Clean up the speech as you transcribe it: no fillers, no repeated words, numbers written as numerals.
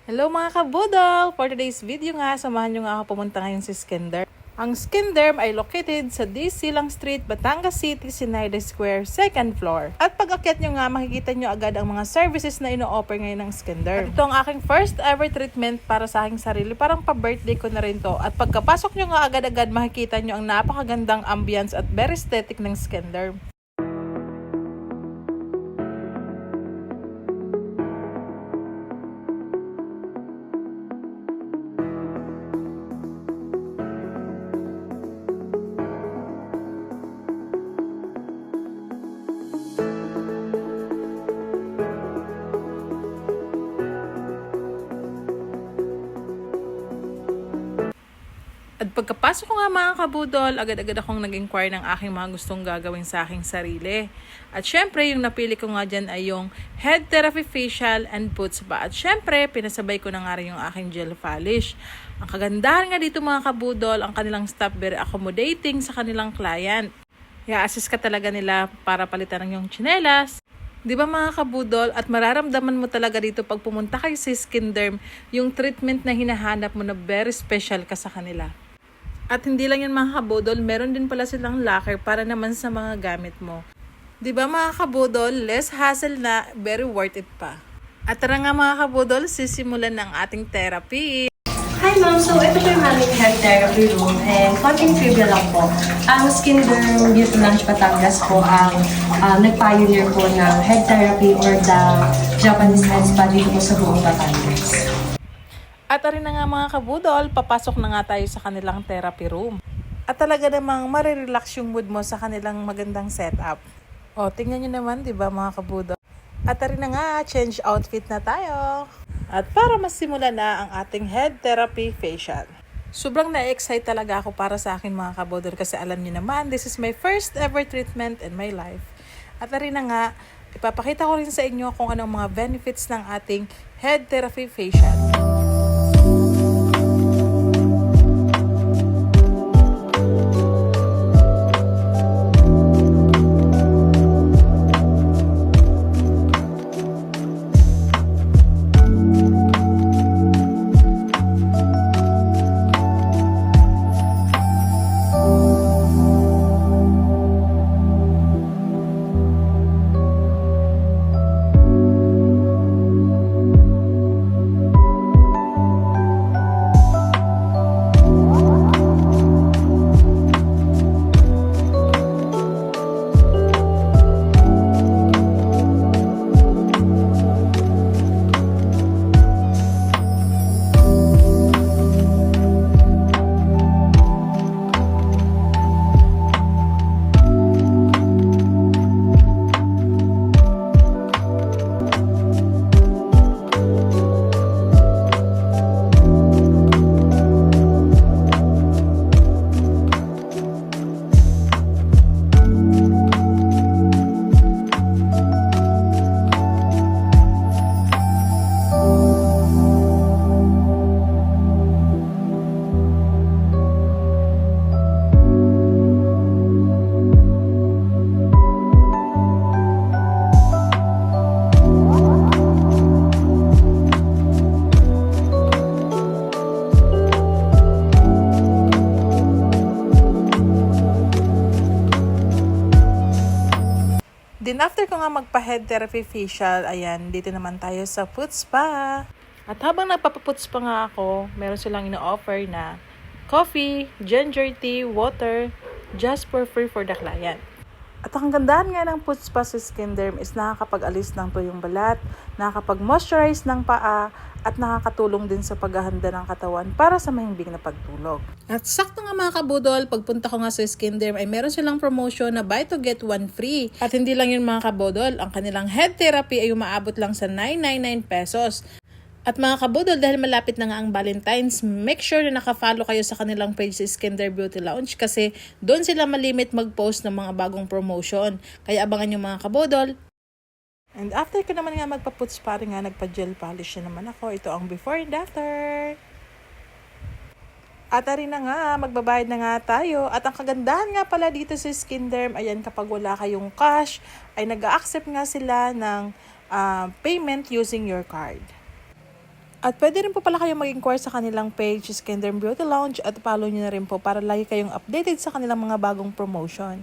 Hello mga kabudol! For today's video nga, samahan nyo nga ako pumunta ngayon sa Skinderm. Ang Skinderm ay located sa D. Silang Street, Batangas City, Sinaida Square, 2nd floor. At pag akyat nyo nga, makikita nyo agad ang mga services na ino-offer ngayon ng Skinderm. At ito ang aking first ever treatment para sa aking sarili. Parang pa-birthday ko na rin to. At pagkapasok nyo nga agad-agad, makikita nyo ang napakagandang ambience at very aesthetic ng Skinderm. At pagkapasok ko nga mga kabudol, agad-agad akong nag-inquire ng aking mga gustong gagawin sa aking sarili. At syempre, yung napili ko nga dyan ay yung head therapy, facial, and foot spa. At syempre, pinasabay ko na nga rin yung aking gel polish. Ang kagandahan nga dito mga kabudol, ang kanilang staff very accommodating sa kanilang client. I-assist ka talaga nila para palitan ng yung tsinelas. Di ba mga kabudol, at mararamdaman mo talaga dito pag pumunta kayo sa Skinderm, yung treatment na hinahanap mo na very special ka sa kanila. At hindi lang yan mga kabudol, meron din pala silang locker para naman sa mga gamit mo. Di ba mga kabudol, less hassle na, very worth it pa. At tara nga mga kabudol, sisimulan ng ating therapy. Hi ma'am, so ito po yung aming hair therapy room and konting trivia lang po. Ang Skinderm Beauty Lounge Batangas po ang nag-pioneer po ng hair therapy or the Japanese head spa dito po sa buong Batangas. At arin na nga mga kabudol, papasok na nga tayo sa kanilang therapy room. At talaga namang marirelax yung mood mo sa kanilang magandang setup. O, tingnan nyo naman, di ba mga kabudol? At arin na nga, change outfit na tayo. At para masimulan na ang ating head therapy facial. Sobrang na-excite talaga ako para sa akin mga kabudol kasi alam niyo naman, this is my first ever treatment in my life. At arin na nga, ipapakita ko rin sa inyo kung anong mga benefits ng ating head therapy facial. Then after ko nga magpa-head therapy facial, ayan, dito naman tayo sa foot spa. At habang nagpapafoot spa nga ako, meron silang ino-offer na coffee, ginger tea, water, just for free for the client. At ang gandahan nga ng foot spa sa Skinderm is nakakapag-alis ng tuyong balat, nakakapag-moisturize ng paa, at nakakatulong din sa paghahanda ng katawan para sa mahimbing na pagtulog. At sakto nga mga kabudol, pagpunta ko nga sa Skinderm ay meron silang promotion na buy to get one free. At hindi lang yun mga kabudol, ang kanilang head therapy ay umaabot lang sa 999 pesos. At mga kabudol, dahil malapit na nga ang Valentine's, make sure na nakafollow kayo sa kanilang page sa Skinderm Beauty Lounge kasi doon sila malimit mag-post ng mga bagong promotion. Kaya abangan nyo mga kabudol. And after ko naman nga magpa-foot spa nga, nagpa-gel polish na naman ako. Ito ang before and after. At rin na nga, magbabayad na nga tayo. At ang kagandahan nga pala dito sa Skinderm, ayan, kapag wala kayong cash, ay nag-accept nga sila ng payment using your card. At pwede rin po pala kayong mag-inquire sa kanilang page, Skin Derm Beauty Lounge, at follow nyo na rin po para lagi kayong updated sa kanilang mga bagong promotion.